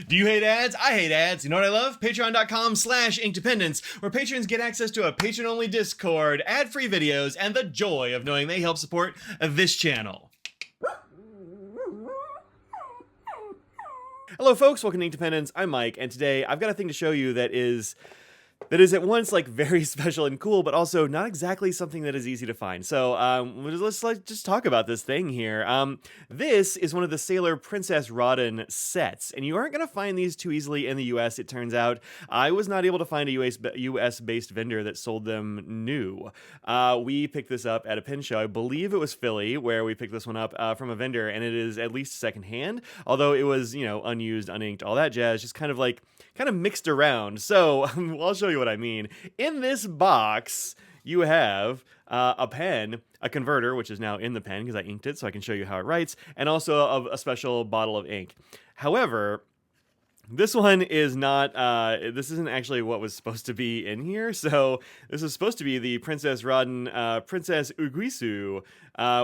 Do you hate ads? I hate ads. You know what I love? Patreon.com/inkdependence, where patrons get access to a patron-only Discord, ad-free videos, and the joy of knowing they help support this channel. Hello folks, welcome to Inkdependence. I'm Mike, and today I've got a thing to show you that is at once like very special and cool, but also not exactly something that is easy to find. So let's just talk about this thing here. This is one of the Sailor Princess Raden sets, and you aren't going to find these too easily in the US, it turns out. I was not able to find a US-based vendor that sold them new. We picked this up at a pen show. I believe it was Philly, where we picked this one up from a vendor, and it is at least secondhand, although it was, unused, uninked, all that jazz, just kind of mixed around. So I'll show you what I mean. In this box, you have a pen, a converter, which is now in the pen because I inked it so I can show you how it writes, and also a special bottle of ink. However, this one is not, this isn't actually what was supposed to be in here. So this is supposed to be the Princess Raden, Princess Uguisu,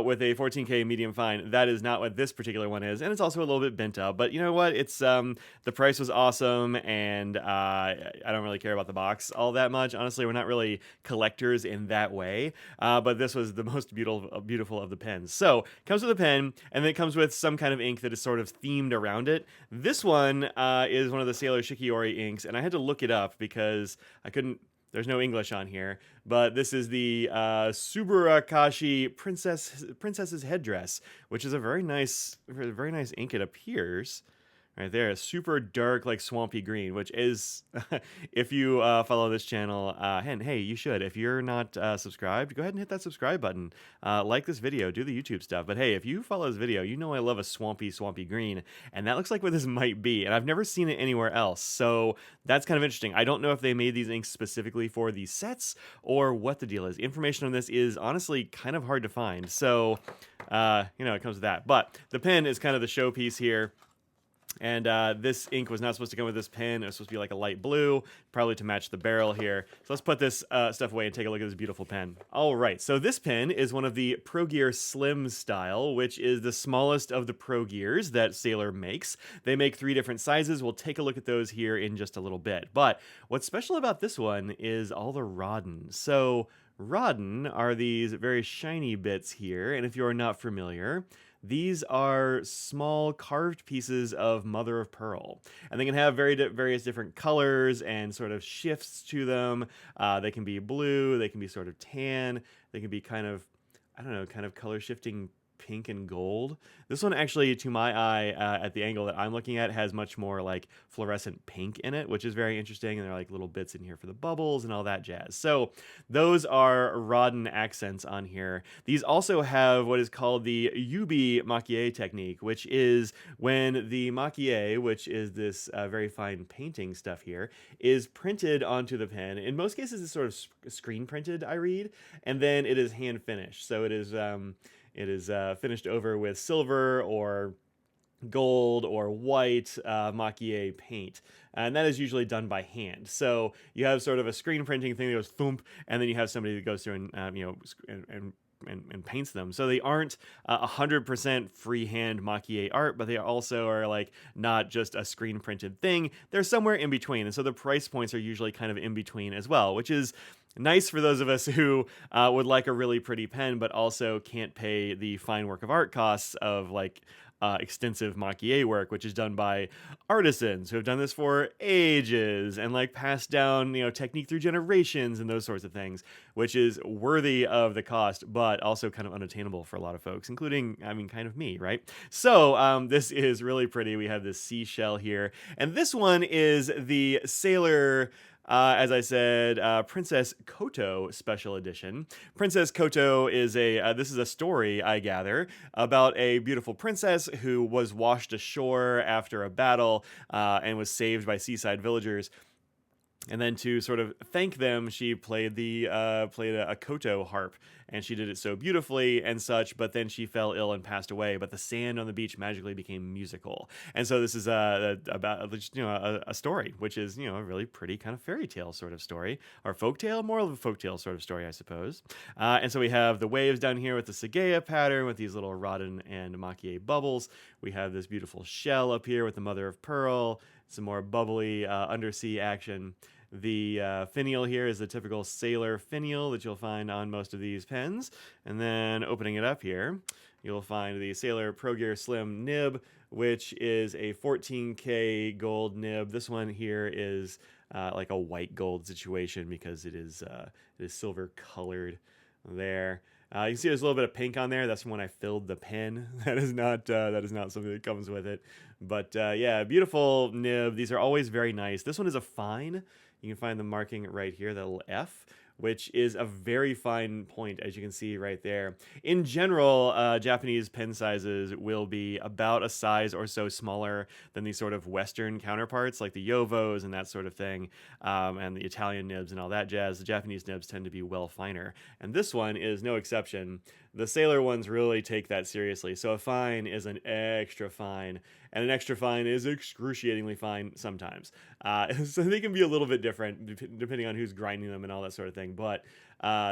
with a 14K medium fine. That is not what this particular one is. And it's also a little bit bent up, but you know what? It's, the price was awesome, and I don't really care about the box all that much. Honestly, we're not really collectors in that way, but this was the most beautiful of the pens. So it comes with a pen, and then it comes with some kind of ink that is sort of themed around it. This one, is one of the Sailor Shikiori inks, and I had to look it up because I couldn't. There's no English on here, but this is the Subarakashi Princess's Headdress, which is a very nice ink. It appears right there, a super dark, like swampy green, which is, if you follow this channel, and hey, you should. If you're not subscribed, go ahead and hit that subscribe button. Like this video, do the YouTube stuff. But hey, if you follow this video, you know I love a swampy green, and that looks like what this might be. And I've never seen it anywhere else, so that's kind of interesting. I don't know if they made these inks specifically for these sets or what the deal is. Information on this is honestly kind of hard to find. So, it comes with that. But the pen is kind of the showpiece here. And this ink was not supposed to come with this pen. It was supposed to be like a light blue, probably to match the barrel here. So let's put this stuff away and take a look at this beautiful pen. All right, so this pen is one of the Pro Gear Slim style, which is the smallest of the Pro Gears that Sailor makes. They make 3 different sizes. We'll take a look at those here in just a little bit. But what's special about this one is all the Raden. So Raden are these very shiny bits here, and if you're not familiar, these are small carved pieces of mother of pearl, and they can have various different colors and sort of shifts to them. They can be blue, they can be sort of tan, they can be kind of color shifting pink and gold. This one actually, to my eye, at the angle that I'm looking at, has much more like fluorescent pink in it, which is very interesting. And there are like little bits in here for the bubbles and all that jazz. So those are Raden accents on here. These also have what is called the Yubi Maki-e technique, which is when the Maki-e, which is this very fine painting stuff here, is printed onto the pen. In most cases, it's sort of screen printed, I read, and then it is hand finished. So it is finished over with silver or gold or white Maki-e paint, and that is usually done by hand. So you have sort of a screen printing thing that goes thump, and then you have somebody that goes through and paints them. So they aren't 100% freehand Maki-e art, but they also are like not just a screen printed thing. They're somewhere in between, and so the price points are usually kind of in between as well, which is nice for those of us who would like a really pretty pen, but also can't pay the fine work of art costs of like extensive Maki-e work, which is done by artisans who have done this for ages and like passed down, technique through generations and those sorts of things, which is worthy of the cost, but also kind of unattainable for a lot of folks, including, kind of me, right? So this is really pretty. We have this seashell here, and this one is the Sailor as I said, Princess Koto Special Edition. Princess Koto is this is a story, I gather, about a beautiful princess who was washed ashore after a battle and was saved by seaside villagers. And then to sort of thank them, she played a koto harp, and she did it so beautifully and such. But then she fell ill and passed away. But the sand on the beach magically became musical, and so this is about a story, which is a really pretty kind of fairy tale sort of story, or folktale, more of a folktale sort of story, I suppose. And so we have the waves down here with the Seigaiha pattern with these little Raden and Maki-e bubbles. We have this beautiful shell up here with the mother of pearl. some more bubbly undersea action. The finial here is the typical sailor finial that you'll find on most of these pens. And then opening it up here, you'll find the Sailor Pro Gear Slim nib, which is a 14K gold nib. This one here is like a white gold situation because it is silver colored there. You can see there's a little bit of pink on there. That's when I filled the pen. That is not something that comes with it. But yeah, beautiful nib. These are always very nice. This one is a fine. You can find the marking right here, that little F, which is a very fine point, as you can see right there. In general, Japanese pen sizes will be about a size or so smaller than these sort of Western counterparts, like the Yovos and that sort of thing, and the Italian nibs and all that jazz. The Japanese nibs tend to be well finer, and this one is no exception. The Sailor ones really take that seriously. So a fine is an extra fine, and an extra fine is excruciatingly fine sometimes. So they can be a little bit different depending on who's grinding them and all that sort of thing. But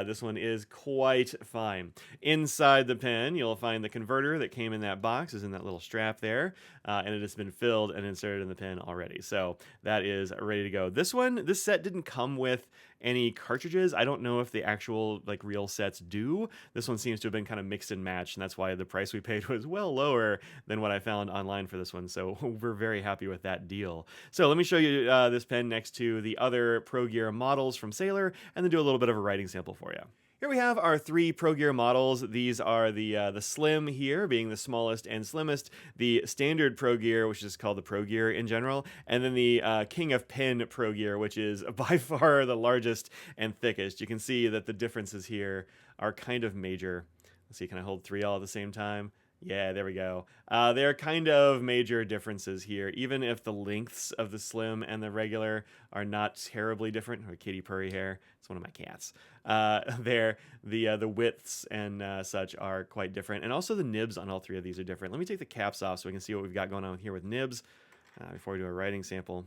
this one is quite fine. Inside the pen, you'll find the converter that came in that box, is in that little strap there, and it has been filled and inserted in the pen already. So that is ready to go. This set didn't come with any cartridges. I don't know if the actual like real sets do. This one seems to have been kind of mixed and matched, and that's why the price we paid was well lower than what I found online for this one. So we're very happy with that deal. So let me show you this pen next to the other Pro Gear models from Sailor, and then do a little bit of a writing sample for you. Here we have our 3 Pro Gear models. These are the Slim here, being the smallest and slimmest, the Standard Pro Gear, which is called the Pro Gear in general, and then the King of Pen Pro Gear, which is by far the largest and thickest. You can see that the differences here are kind of major. Let's see, can I hold 3 all at the same time? Yeah, there we go. There are kind of major differences here, even if the lengths of the Slim and the regular are not terribly different. Or kitty purry hair. It's one of my cats. The widths and such are quite different. And also the nibs on all 3 of these are different. Let me take the caps off so we can see what we've got going on here with nibs before we do a writing sample.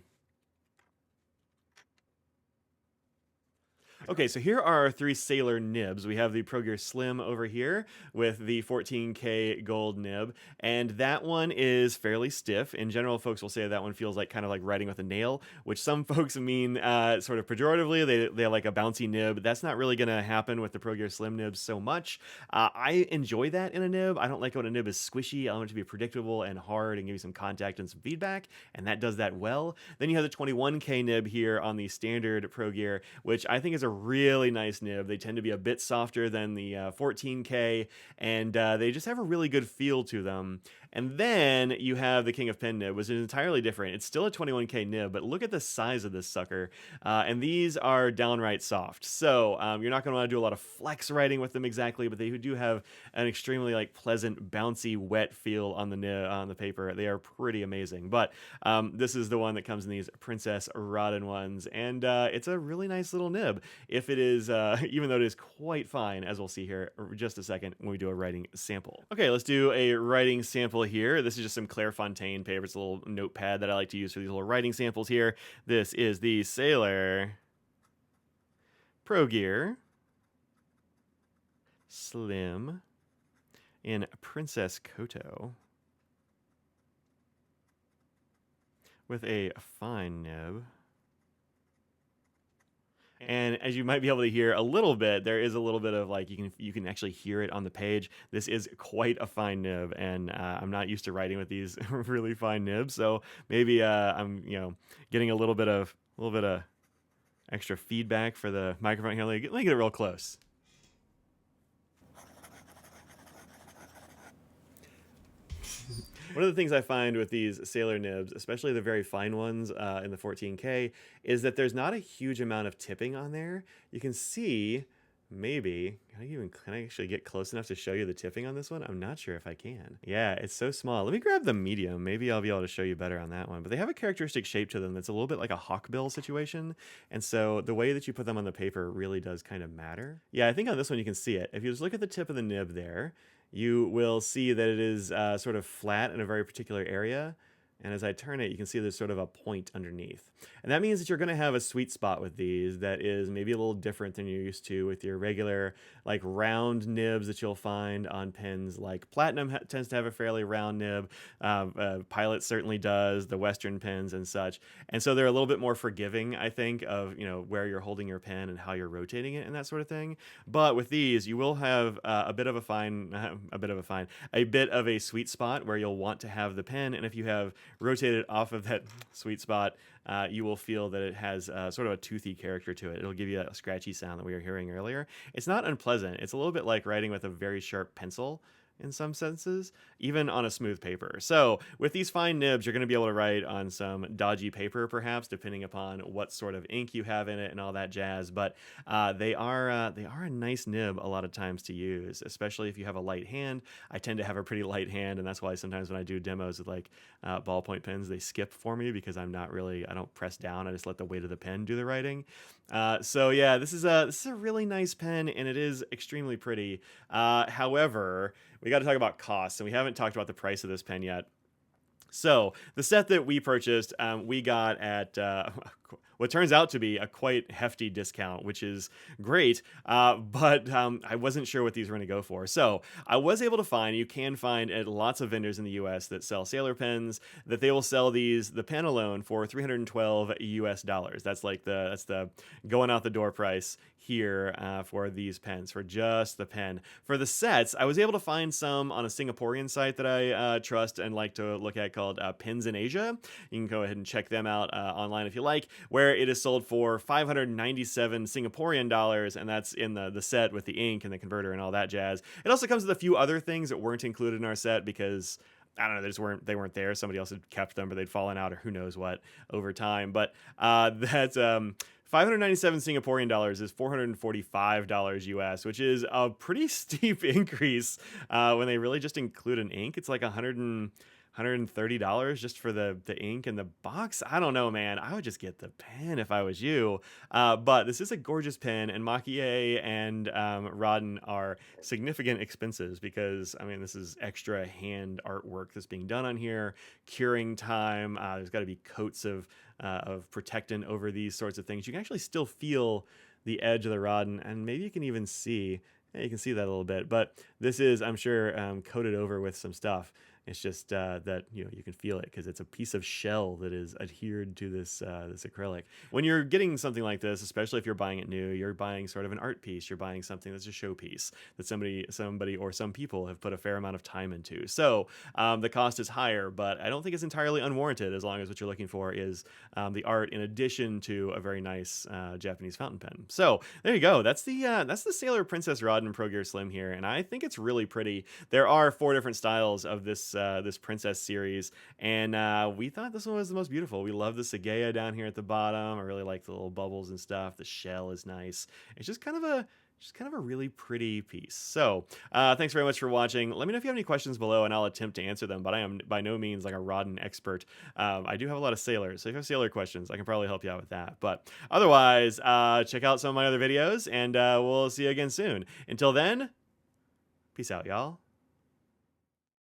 Okay, so here are our 3 Sailor nibs. We have the Pro Gear Slim over here with the 14K gold nib, and that one is fairly stiff. In general, folks will say that one feels like kind of like writing with a nail, which some folks mean sort of pejoratively. They like a bouncy nib. That's not really going to happen with the Pro Gear Slim nibs so much. I enjoy that in a nib. I don't like when a nib is squishy. I want it to be predictable and hard and give you some contact and some feedback, and that does that well. Then you have the 21K nib here on the Standard Pro Gear, which I think is a really nice nib. They tend to be a bit softer than the 14K, and they just have a really good feel to them. And then you have the King of Pen nib, which is entirely different. It's still a 21K nib, but look at the size of this sucker. And these are downright soft. So you're not going to want to do a lot of flex writing with them exactly, but they do have an extremely like pleasant, bouncy, wet feel on the nib, on the paper. They are pretty amazing. But this is the one that comes in these Princess Raden ones, and it's a really nice little nib. If it is, even though it is quite fine, as we'll see here in just a second when we do a writing sample. Okay, let's do a writing sample here. This is just some Clairefontaine paper. It's a little notepad that I like to use for these little writing samples here. This is the Sailor Pro Gear Slim in Princess Koto with a fine nib. And as you might be able to hear a little bit, there is a little bit of like you can actually hear it on the page. This is quite a fine nib, and I'm not used to writing with these really fine nibs, so maybe I'm getting a little bit of extra feedback for the microphone here. Let me get it real close. One of the things I find with these Sailor nibs, especially the very fine ones in the 14K, is that there's not a huge amount of tipping on there. You can see, maybe, can I actually get close enough to show you the tipping on this one? I'm not sure if I can. Yeah, it's so small. Let me grab the medium. Maybe I'll be able to show you better on that one. But they have a characteristic shape to them that's a little bit like a hawkbill situation. And so the way that you put them on the paper really does kind of matter. Yeah, I think on this one you can see it. If you just look at the tip of the nib there, you will see that it is sort of flat in a very particular area. And as I turn it, you can see there's sort of a point underneath. And that means that you're going to have a sweet spot with these that is maybe a little different than you're used to with your regular, like, round nibs that you'll find on pens. Like Platinum tends to have a fairly round nib. Pilot certainly does, the Western pens and such. And so they're a little bit more forgiving, I think, of, where you're holding your pen and how you're rotating it and that sort of thing. But with these, you will have a bit of a sweet spot where you'll want to have the pen. And if you have rotated off of that sweet spot, you will feel that it has sort of a toothy character to it. It'll give you a scratchy sound that we were hearing earlier. It's not unpleasant. It's a little bit like writing with a very sharp pencil in some senses, even on a smooth paper. So with these fine nibs, you're going to be able to write on some dodgy paper, perhaps, depending upon what sort of ink you have in it and all that jazz. But they are a nice nib a lot of times to use, especially if you have a light hand. I tend to have a pretty light hand, and that's why sometimes when I do demos with like ballpoint pens, they skip for me because I don't press down. I just let the weight of the pen do the writing. So yeah, this is a really nice pen, and it is extremely pretty. However, we got to talk about costs, and we haven't talked about the price of this pen yet. So the set that we purchased, we got at what turns out to be a quite hefty discount, which is great, but I wasn't sure what these were going to go for. So I was able to find, you can find at lots of vendors in the US that sell Sailor pens, that they will sell the pen alone for $312 US. That's the going out the door price here for these pens, for just the pen. For the sets, I was able to find some on a Singaporean site that I trust and like to look at called Pens in Asia. You can go ahead and check them out online if you like, where it is sold for 597 Singaporean dollars, and that's in the set with the ink and the converter and all that jazz. It also comes with a few other things that weren't included in our set because I don't know, they weren't there. Somebody else had kept them, but they'd fallen out or who knows what over time. But that's 597 Singaporean dollars is $445 US, which is a pretty steep increase when they really just include an ink. It's like $130 just for the ink and the box. I don't know, man. I would just get the pen if I was you. But this is a gorgeous pen, and Maki-e and Raden are significant expenses because, I mean, this is extra hand artwork that's being done on here, curing time. There's got to be coats of protectant over these sorts of things. You can actually still feel the edge of the Raden, and maybe you can even see, you can see that a little bit, but this is, I'm sure, coated over with some stuff. It's just that you can feel it because it's a piece of shell that is adhered to this acrylic. When you're getting something like this, especially if you're buying it new, you're buying sort of an art piece. You're buying something that's a showpiece that somebody or some people have put a fair amount of time into. So the cost is higher, but I don't think it's entirely unwarranted as long as what you're looking for is the art in addition to a very nice Japanese fountain pen. So there you go. That's the Sailor Princess Raden Pro Gear Slim here, and I think it's really pretty. There are 4 different styles of this Princess series, and we thought this one was the most beautiful. We love the Seigaiha down here at the bottom. I really like the little bubbles and stuff. The shell is nice. It's just kind of a really pretty piece. So thanks very much for watching. Let me know if you have any questions below, and I'll attempt to answer them, but I am by no means like a Raden expert. I do have a lot of Sailors, so if you have Sailor questions, I can probably help you out with that. But otherwise, check out some of my other videos, and we'll see you again soon. Until then, peace out, y'all.